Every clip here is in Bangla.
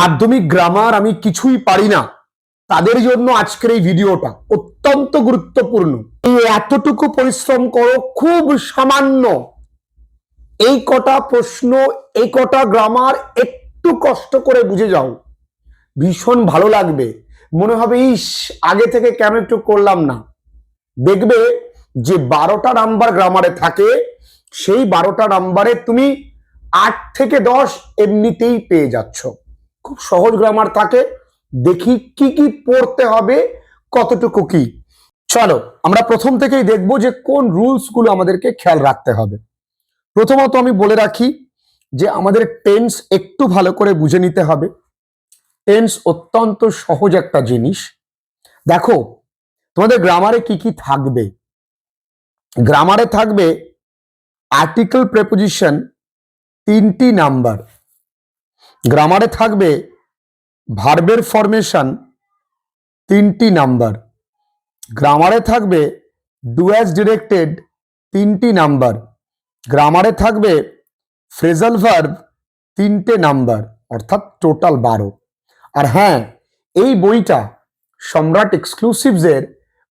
মাধ্যমিক গ্রামার আমি কিছুই পারি না, তাদের জন্য আজকের এই ভিডিওটা অত্যন্ত গুরুত্বপূর্ণ। এই এতটুকু পরিশ্রম করো, খুব সামান্য এই কটা প্রশ্ন, এই কটা গ্রামার একটু কষ্ট করে বুঝে যাও, ভীষণ ভালো লাগবে। মনে হবে ইস, আগে থেকে কেন একটু করলাম না। দেখবে যে 12টা নাম্বার গ্রামারে থাকে, সেই 12টা নাম্বারে তুমি 8 থেকে 10 এমনিতেই পেয়ে যাচ্ছ। খুব সহজ গ্রামার থাকে। দেখি কি কি পড়তে হবে, কতটুকু কি। চলো আমরা প্রথম থেকেই দেখবো যে কোন রুলস গুলো আমাদেরকে খেয়াল রাখতে হবে। প্রথমত আমি বলে রাখি যে আমাদের টেন্স একটু ভালো করে বুঝে নিতে হবে। টেন্স অত্যন্ত সহজ একটা জিনিস। দেখো তোমাদের গ্রামারে কি কি থাকবে। গ্রামারে থাকবে আর্টিকেল প্রেপোজিশন 3টি নাম্বার, গ্রামারে থাকবে ভার্বের ফরমেশন 3টি নাম্বার, গ্রামারে থাকবে ডু অ্যাজ ডিরেক্টেড 3টি নাম্বার, গ্রামারে থাকবে ফ্রেজাল ভার্ব 3টে নাম্বার, অর্থাৎ টোটাল 12। আর হ্যাঁ, এই বইটা সম্রাট এক্সক্লুসিভসের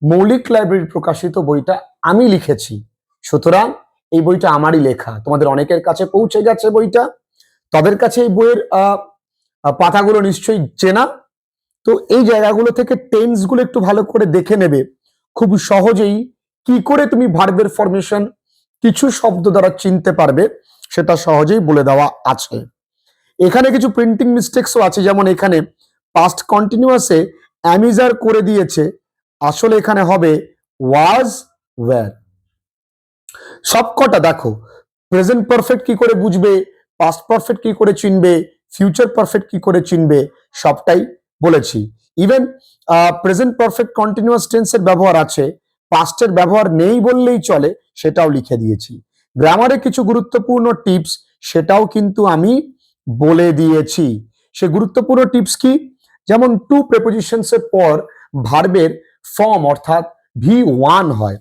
মৌলিক লাইব্রেরি প্রকাশিত বইটা আমি লিখেছি, সুতরাং এই বইটা আমারই লেখা। তোমাদের অনেকের কাছে পৌঁছে গেছে বইটা, তাদের কাছে এই বইয়ের পাতাগুলো নিশ্চয়ই চেনা। তো এই জায়গাগুলো থেকে টেন্স গুলো একটু ভালো করে দেখে নেবে। খুব সহজেই কি করে তুমি ভার্বের ফরমেশন কিছু শব্দ দ্বারা চিনতে পারবে, সেটা সহজেই বলে দেওয়া আছে। এখানে কিছু প্রিন্টিং মিস্টেকসও আছে, যেমন এখানে পাস্ট কন্টিনিউয়াসে অ্যামিজার করে দিয়েছে, আসলে এখানে হবে ওয়াজ ওয়্যার। সবকটা দেখো, প্রেজেন্ট পারফেক্ট কি করে বুঝবে, পাস্ট পারফেক্ট কি করে চিনবে, ফিউচার পারফেক্ট কি করে চিনবে, সবটাই বলেছি। ইভেন প্রেজেন্ট পারফেক্ট কন্টিনিউয়াস টেন্সের ব্যবহার আছে, পাস্টের ব্যবহার নেই বললেই চলে, সেটাও লিখে দিয়েছি। গ্রামারে কিছু গুরুত্বপূর্ণ টিপস, সেটাও কিন্তু আমি বলে দিয়েছি। সে গুরুত্বপূর্ণ টিপস কি, যেমন টু প্রেপোজিশনস এর পর ভার্বের ফর্ম অর্থাৎ V1 হয়,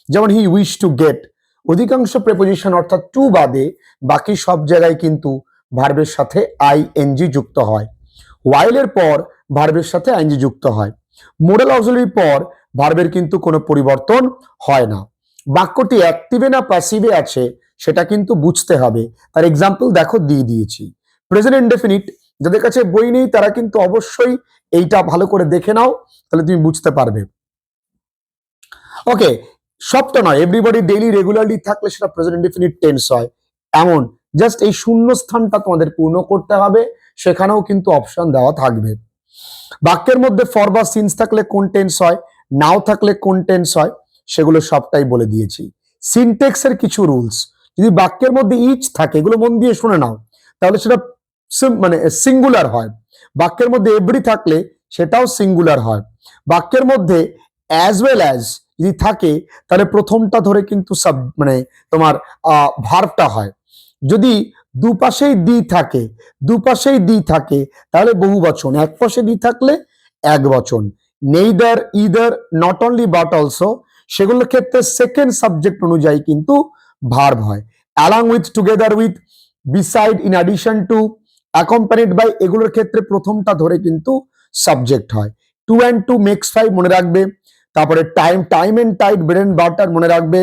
যেমন হি উইশ টু গেট। অধিকাংশ প্রেপোজিশন অর্থাৎ টু বাদে বাকি সব জায়গায় কিন্তু ভার্বের সাথে আইএনজি যুক্ত হয়। ওয়াইল এর পর ভার্বের সাথে আইএনজি যুক্ত হয়। মোডাল অক্সিলারির পর ভার্বের কিন্তু কোনো পরিবর্তন হয় না। বাক্যটি অ্যাক্টিভে না প্যাসিভে আছে সেটা কিন্তু বুঝতে হবে। তার এক্সাম্পল দেখো দিয়ে দিয়েছি। প্রেজেন্ট ইনডেফিনিট, যাদের কাছে বই নেই তারা কিন্তু অবশ্যই এইটা ভালো করে দেখে নাও, তাহলে তুমি বুঝতে পারবে। ওকে, সবটা নয়, এভরিবডি ডেইলি রেগুলারলি থাকলে সেটা প্রেজেন্ট ইনডেফিনিট টেন্স হয় এমন। জাস্ট এই শূন্য স্থানটা তোমাদের পূর্ণ করতে হবে, সেখানেও কিন্তু অপশন দেওয়া থাকবে। বাক্যের মধ্যে ফর বা সিন্স থাকলে কোন টেন্স হয়, নাও থাকলে কোন টেন্স হয়, সেগুলো সবটাই বলে দিয়েছি। সিনটেক্সের কিছু রুলস, যদি বাক্যের মধ্যে ইচ থাকে, এগুলো মন দিয়ে শুনে নাও, তাহলে সেটা মানে সিঙ্গুলার হয়। বাক্যের মধ্যে এভরি থাকলে সেটাও সিঙ্গুলার হয়। বাক্যের মধ্যে অ্যাজ ওয়েল অ্যাজ যদি থাকে, তাহলে প্রথমটা ধরে কিন্তু মানে তোমার ভার্বটা হয়। যদি দুপাশেই দি থাকে তাহলে বহু বচন, এক পাশে দি থাকলে এক বচন। Neither, either, not only but also, সেগুলোর ক্ষেত্রে সেকেন্ড সাবজেক্ট অনুযায়ী কিন্তু ভার্ব হয়। Along with, together with, beside, in addition to, accompanied by, এগুলোর ক্ষেত্রে প্রথমটা ধরে কিন্তু সাবজেক্ট হয়। 2 and 2 makes 5 মনে রাখবে। তারপরে time and tide, bread and butter মনে রাখবে।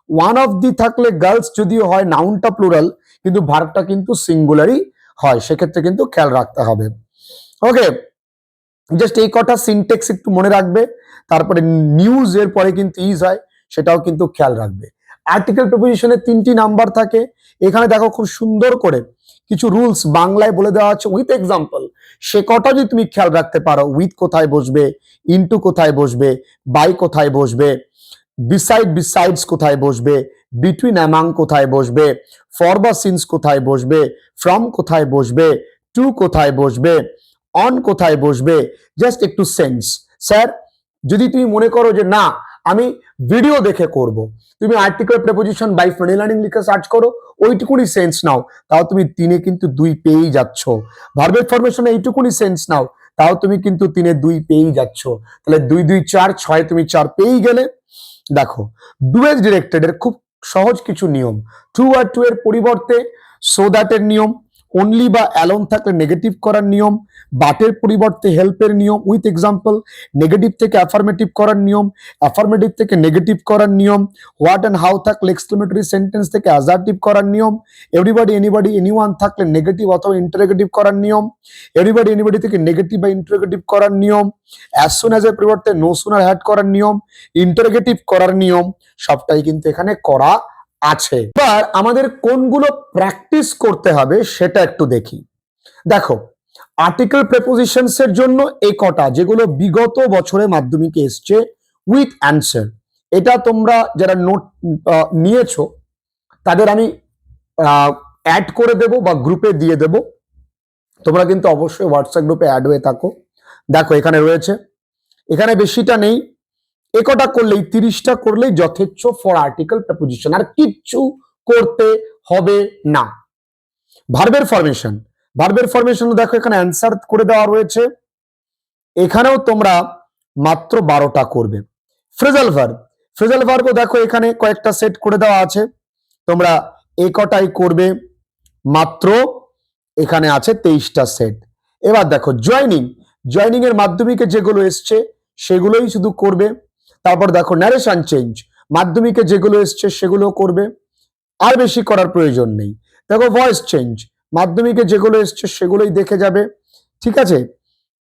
ওয়ান অফ দি থাকলে গার্লস যদিও হয়, নাউনটা প্লুরাল কিন্তু ভার্বটা কিন্তু সিঙ্গুলারই হয়, সেক্ষেত্রে কিন্তু খেয়াল রাখতে হবে। ওকে, জাস্ট এই কটা সিনটেক্স একটু মনে রাখবে। তারপরে নিউজ এর পরে কিন্তু ইজ হয়, সেটাও কিন্তু খেয়াল রাখবে। আর্টিকেল প্রিপোজিশনে 3টি নাম্বার থাকে। এখানে দেখো খুব সুন্দর করে কিছু রুলস বাংলায় বলে দেওয়া আছে উইথ এক্সাম্পল, সে কটা যদি তুমি খেয়াল রাখতে পারো, উইথ কোথায় বসবে, ইনটু কোথায় বসবে, বাই কোথায় বসবে, বিসাইডস কোথায় বসবে, বিটুইন অ্যামাং কোথায় বসবে, ফর বা সিন্স কোথায় বসবে, ফ্রম কোথায় বসবে, টু কোথায় বসবে, অন কোথায় বসবে, জাস্ট একটু সেন্স। স্যার যদি তুমি মনে করো যে না আমি ভিডিও দেখে করব, তুমি article preposition by friendly learning লিখে সার্চ করো, ওইটুকুনি সেন্স নাও, তাও তুমি 3-এ কিন্তু 2 পেয়েই যাচ্ছ। ভার্বের ফরমেশনে এইটুকুনি সেন্স নাও, তাও তুমি কিন্তু 3-এ 2 পেয়েই যাচ্ছ। তাহলে 2 2 4, 6 তুমি 4 পেয়েই গেলে। দেখো ডু অ্যাজ ডিরেক্টেড এর খুব সহজ কিছু নিয়ম। টু আর টু এর পরিবর্তে সো দ্যাট এর নিয়ম, অনলি বা অ্যালোন থাকলে নেগেটিভ করার নিয়ম, বাটের পরিবর্তে হেল্পের নিয়ম, উইথ এক্সাম্পল, নেগেটিভ থেকে অ্যাফার্মেটিভ করার নিয়ম, অ্যাফার্মেটিভ থেকে নেগেটিভ করার নিয়ম, হোয়াট অ্যান্ড হাউ থাকলে এক্সক্লেমেটরি সেন্টেন্স থেকে অ্যাজার্টিভ করার নিয়ম, এভরিবডি এনিবডি এনিওয়ান থাকলে নেগেটিভ অথবা ইন্টারোগেটিভ করার নিয়ম, এভরিবডি এনিবডি থেকে নেগেটিভ বা ইন্টারোগেটিভ করার নিয়ম, অ্যাজ সুন অ্যাজ এর পরিবর্তে নো সুনার হ্যাড করার নিয়ম, ইন্টারোগেটিভ করার নিয়ম, সবটাই কিন্তু এখানে করা আছে। এবার আমাদের কোনগুলো প্র্যাকটিস করতে হবে সেটা একটু দেখি। দেখো, আর্টিকেল প্রেপোজিশনস এর জন্য এই কটা যেগুলো বিগত বছরে মাধ্যমিকে এসছে উইথ অ্যান্সার, এটা তোমরা যারা নোট নিয়েছো তাদের আমি অ্যাড করে দেব বা গ্রুপে দিয়ে দেব, তোমরা কিন্তু অবশ্যই হোয়াটসঅ্যাপ গ্রুপে অ্যাড হয়ে থাকো। দেখো এখানে রয়েছে, এখানে বেশিটা নেই, এ কটা করলেই 30টা করলেই যথেচ্ছ ফর আর্টিকেল প্রেপোজিশন, আর কিচ্ছু করতে হবে না। ভার্বের ফরমেশন, ভার্বের ফরমেশন দেখো এখানে অ্যান্সার করে দেওয়া রয়েছে, এখানেও তোমরা মাত্র 12টা করবে। ফ্রেজাল ভার্ব, ফ্রেজাল ভার্বও দেখো এখানে কয়েকটা সেট করে দেওয়া আছে, তোমরা এই কটাই করবে, মাত্র এখানে আছে 23টা সেট। এবার দেখো জয়নিং, জয়নিং এর মাধ্যমিকে যেগুলো এসছে সেগুলোই শুধু করবে। তারপর দেখো ন্যারেশন চেঞ্জ, মাধ্যমিকে যেগুলো এসছে সেগুলো করবে, আর বেশি করার প্রয়োজন নেই। দেখো ভয়েস চেঞ্জ, মাধ্যমিকে যেগুলো এসছে সেগুলোই দেখে যাবে, ঠিক আছে।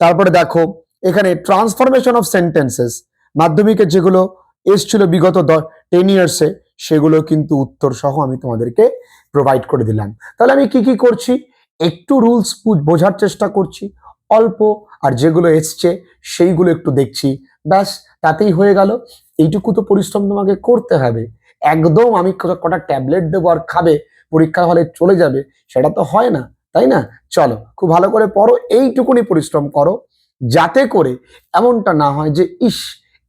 তারপরে দেখো এখানে ট্রান্সফরমেশন অফ সেন্টেন্সেস, মাধ্যমিকে যেগুলো এসছিল বিগত 10 ইয়ার্সে সেগুলো কিন্তু উত্তর সহ আমি তোমাদেরকে প্রোভাইড করে দিলাম। তাহলে আমি কি কি করছি, একটু রুলস বোঝার চেষ্টা করছি অল্প, আর যেগুলো এসছে সেইগুলো একটু দেখছি, ব্যাস তাতেই হয়ে গেল। এইটুকু তো পরিশ্রম তোমাকে করতে হবে। একদম আমি কটা ট্যাবলেট দেবো আর খাবে পরীক্ষা হলে চলে যাবে, সেটা তো হয় না, তাই না? চলো খুব ভালো করে পড়ো, এইটুকুনি পরিশ্রম করো, যাতে করে এমনটা না হয় যে ইস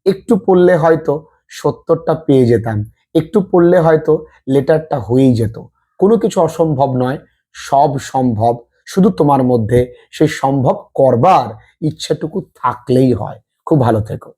একটু পড়লে হয়তো 70টা পেয়ে যেতাম, একটু পড়লে হয়তো লেটারটা হয়েই যেত। কোনো কিছু অসম্ভব নয়, সব সম্ভব, শুধু তোমার মধ্যে সেই সম্ভব করবার ইচ্ছেটুকু থাকলেই হয়। খুব ভালো থেকো।